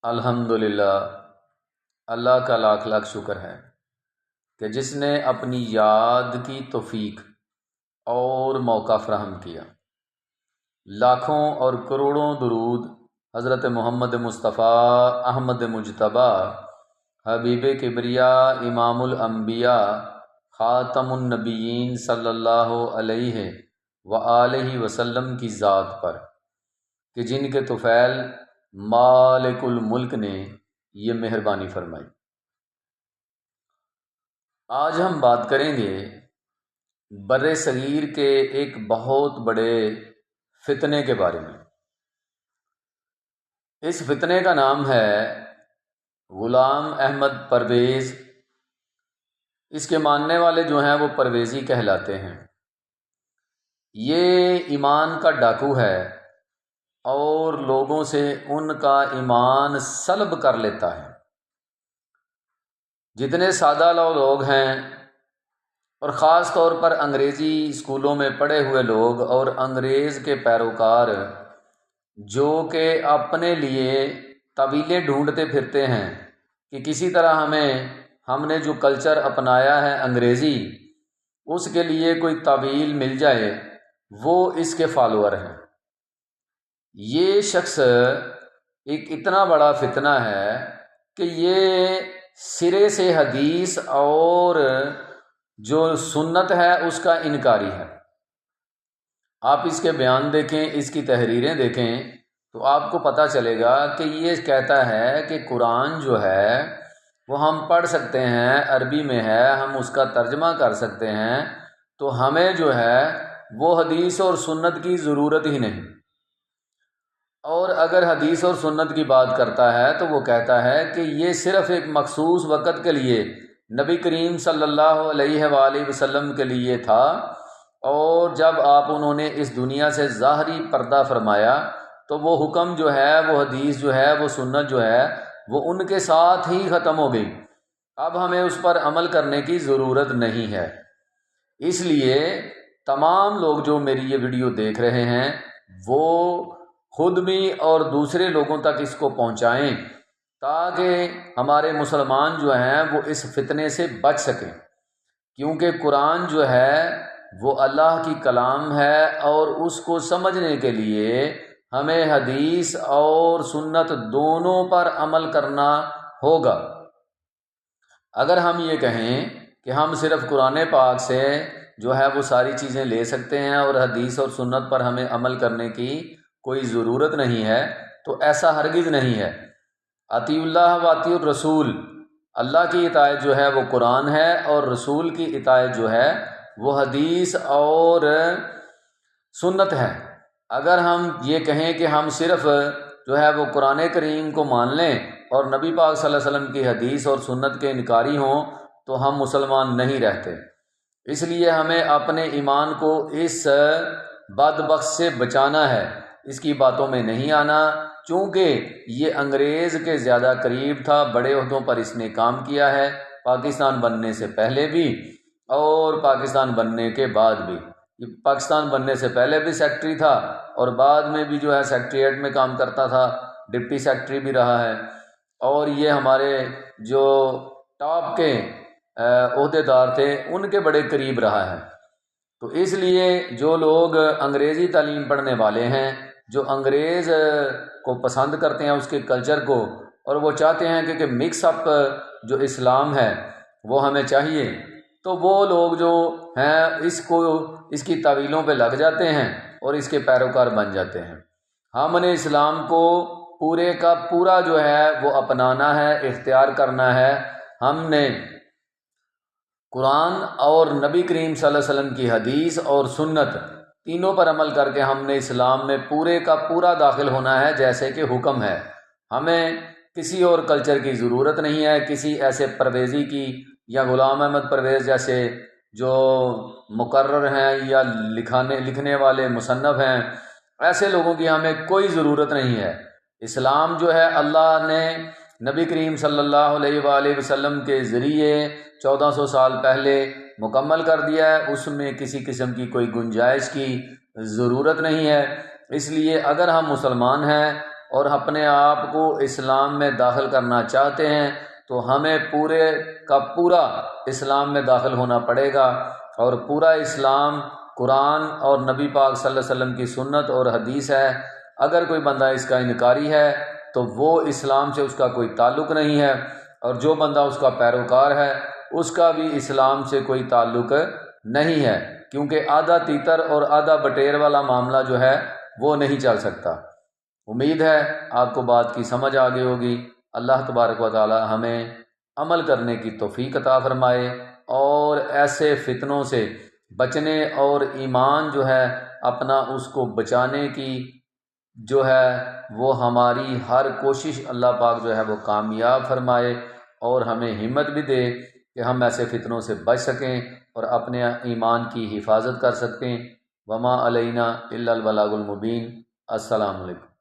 الحمدللہ، اللہ کا لاکھ لاکھ شکر ہے کہ جس نے اپنی یاد کی توفیق اور موقع فراہم کیا۔ لاکھوں اور کروڑوں درود حضرت محمد مصطفیٰ احمد مجتبیٰ حبیب کبریاء امام الانبیاء خاتم النبیین صلی اللہ علیہ وآلہ وسلم کی ذات پر کہ جن کے طفیل مالک الملک نے یہ مہربانی فرمائی۔ آج ہم بات کریں گے بر صغیر کے ایک بہت بڑے فتنے کے بارے میں۔ اس فتنے کا نام ہے غلام احمد پرویز۔ اس کے ماننے والے جو ہیں وہ پرویزی کہلاتے ہیں۔ یہ ایمان کا ڈاکو ہے اور لوگوں سے ان کا ایمان سلب کر لیتا ہے۔ جتنے سادہ لوگ ہیں اور خاص طور پر انگریزی اسکولوں میں پڑھے ہوئے لوگ اور انگریز کے پیروکار جو کہ اپنے لیے طویلیں ڈھونڈتے پھرتے ہیں کہ کسی طرح ہم نے جو کلچر اپنایا ہے انگریزی اس کے لیے کوئی طویل مل جائے، وہ اس کے فالوور ہیں۔ یہ شخص ایک اتنا بڑا فتنہ ہے کہ یہ سرے سے حدیث اور جو سنت ہے اس کا انکاری ہے۔ آپ اس کے بیان دیکھیں، اس کی تحریریں دیکھیں تو آپ کو پتہ چلے گا کہ یہ کہتا ہے کہ قرآن جو ہے وہ ہم پڑھ سکتے ہیں، عربی میں ہے، ہم اس کا ترجمہ کر سکتے ہیں، تو ہمیں جو ہے وہ حدیث اور سنت کی ضرورت ہی نہیں۔ اور اگر حدیث اور سنت کی بات کرتا ہے تو وہ کہتا ہے کہ یہ صرف ایک مخصوص وقت کے لیے نبی کریم صلی اللہ علیہ وآلہ وسلم کے لیے تھا، اور جب انہوں نے اس دنیا سے ظاہری پردہ فرمایا تو وہ حکم جو ہے، وہ حدیث جو ہے، وہ سنت جو ہے، وہ ان کے ساتھ ہی ختم ہو گئی۔ اب ہمیں اس پر عمل کرنے کی ضرورت نہیں ہے۔ اس لیے تمام لوگ جو میری یہ ویڈیو دیکھ رہے ہیں وہ خود بھی اور دوسرے لوگوں تک اس کو پہنچائیں تاکہ ہمارے مسلمان جو ہیں وہ اس فتنے سے بچ سکیں، کیونکہ قرآن جو ہے وہ اللہ کی کلام ہے اور اس کو سمجھنے کے لیے ہمیں حدیث اور سنت دونوں پر عمل کرنا ہوگا۔ اگر ہم یہ کہیں کہ ہم صرف قرآن پاک سے جو ہے وہ ساری چیزیں لے سکتے ہیں اور حدیث اور سنت پر ہمیں عمل کرنے کی کوئی ضرورت نہیں ہے، تو ایسا ہرگز نہیں ہے۔ اطیع اللہ و اطیع الرسول، اللہ کی اطاعت جو ہے وہ قرآن ہے اور رسول کی اطاعت جو ہے وہ حدیث اور سنت ہے۔ اگر ہم یہ کہیں کہ ہم صرف جو ہے وہ قرآن کریم کو مان لیں اور نبی پاک صلی اللہ علیہ وسلم کی حدیث اور سنت کے انکاری ہوں تو ہم مسلمان نہیں رہتے۔ اس لیے ہمیں اپنے ایمان کو اس بدبخت سے بچانا ہے، اس کی باتوں میں نہیں آنا، چونکہ یہ انگریز کے زیادہ قریب تھا، بڑے عہدوں پر اس نے کام کیا ہے، پاکستان بننے سے پہلے بھی اور پاکستان بننے کے بعد بھی۔ یہ پاکستان بننے سے پہلے بھی سیکٹری تھا اور بعد میں بھی جو ہے سیکٹریٹ میں کام کرتا تھا، ڈپٹی سیکٹری بھی رہا ہے، اور یہ ہمارے جو ٹاپ کے عہدے دار تھے ان کے بڑے قریب رہا ہے۔ تو اس لیے جو لوگ انگریزی تعلیم پڑھنے والے ہیں، جو انگریز کو پسند کرتے ہیں اس کے کلچر کو، اور وہ چاہتے ہیں کہ مکس اپ جو اسلام ہے وہ ہمیں چاہیے، تو وہ لوگ جو ہیں اس کی تعویلوں پہ لگ جاتے ہیں اور اس کے پیروکار بن جاتے ہیں۔ ہم نے اسلام کو پورے کا پورا جو ہے وہ اپنانا ہے، اختیار کرنا ہے۔ ہم نے قرآن اور نبی کریم صلی اللہ علیہ وسلم کی حدیث اور سنت تینوں پر عمل کر کے ہم نے اسلام میں پورے کا پورا داخل ہونا ہے جیسے کہ حکم ہے۔ ہمیں کسی اور کلچر کی ضرورت نہیں ہے، کسی ایسے پرویزی کی یا غلام احمد پرویز جیسے جو مقرر ہیں یا لکھنے والے مصنف ہیں، ایسے لوگوں کی ہمیں کوئی ضرورت نہیں ہے۔ اسلام جو ہے اللہ نے نبی کریم صلی اللہ علیہ وآلہ وسلم کے ذریعے 1400 سال پہلے مکمل کر دیا ہے، اس میں کسی قسم کی کوئی گنجائش کی ضرورت نہیں ہے۔ اس لیے اگر ہم مسلمان ہیں اور اپنے آپ کو اسلام میں داخل کرنا چاہتے ہیں تو ہمیں پورے کا پورا اسلام میں داخل ہونا پڑے گا، اور پورا اسلام قرآن اور نبی پاک صلی اللہ علیہ وسلم کی سنت اور حدیث ہے۔ اگر کوئی بندہ اس کا انکاری ہے تو وہ اسلام سے اس کا کوئی تعلق نہیں ہے، اور جو بندہ اس کا پیروکار ہے اس کا بھی اسلام سے کوئی تعلق نہیں ہے، کیونکہ آدھا تیتر اور آدھا بٹیر والا معاملہ جو ہے وہ نہیں چل سکتا۔ امید ہے آپ کو بات کی سمجھ آ گئی ہوگی۔ اللہ تبارک و تعالی ہمیں عمل کرنے کی توفیق عطا فرمائے، اور ایسے فتنوں سے بچنے اور ایمان جو ہے اپنا اس کو بچانے کی جو ہے وہ ہماری ہر کوشش اللہ پاک جو ہے وہ کامیاب فرمائے، اور ہمیں ہمت بھی دے کہ ہم ایسے فتنوں سے بچ سکیں اور اپنے ایمان کی حفاظت کر سکیں۔ وما علینا الا البلاغ المبین۔ السلام علیکم۔